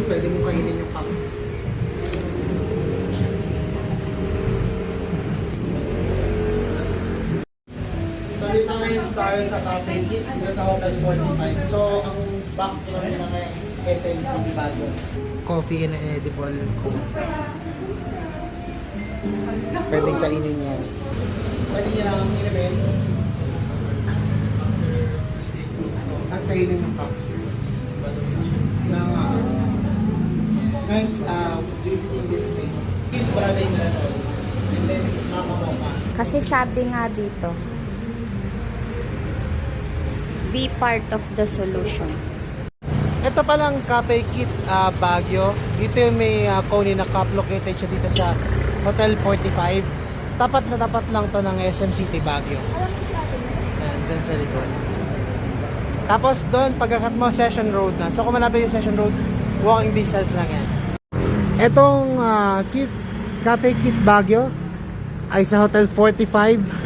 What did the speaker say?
pwede mo kainin yung cup. So, dito ngayon star sa Cafe Kit dito sa Hotel 45. So, ang back lang nila kay SM City Baguio. Coffee and edible coke. So, pwedeng kainin yan. Pwede nyo lang inumin. At kainin yung cup. Nice visiting this place. Maraming resort. And then, makamoka. Kasi sabi nga dito, be part of the solution. Ito palang Cafe Kit Baguio. Dito yung may Coney na cup. Located siya dito sa Hotel 45. Tapat na tapat lang to ng SM City Baguio. Yan, dyan sa likod. Tapos doon, pagkakat mo, Session Road na. So kung malapit yung Session Road, walking distance lang yan. Etong Cafe Kit Baguio ay sa Hotel 45.